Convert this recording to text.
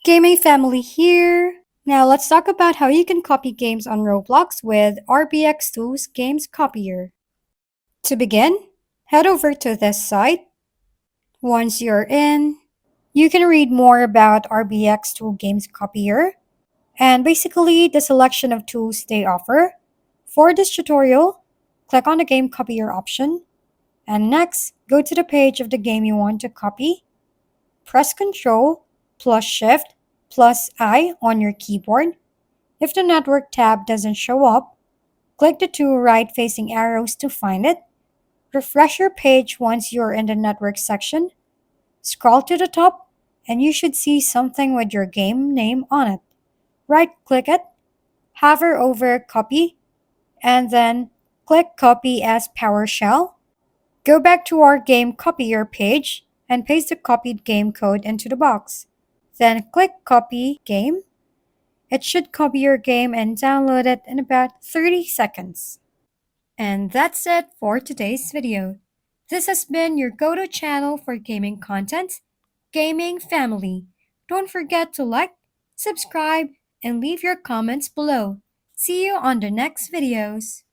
Gaming family here. Now let's talk about how you can copy games on Roblox with RBX2's Games Copier. To begin, head over to this site. Once you're in, you can read more about RBX2 Games Copier and basically the selection of tools they offer. For this tutorial, click on the Game Copier option and next go to the page of the game you want to copy. Press Ctrl plus Shift plus I on your keyboard. If the network tab doesn't show up, click the two right-facing arrows to find it. Refresh your page once you're in the network section. Scroll to the top, and you should see something with your game name on it. Right-click it, hover over Copy, and then click Copy as PowerShell. Go back to our Game Copier page and paste the copied game code into the box. Then click Copy Game. It should copy your game and download it in about 30 seconds. And that's it for today's video. This has been your go-to channel for gaming content, Gaming Family. Don't forget to like, subscribe, and leave your comments below. See you on the next videos.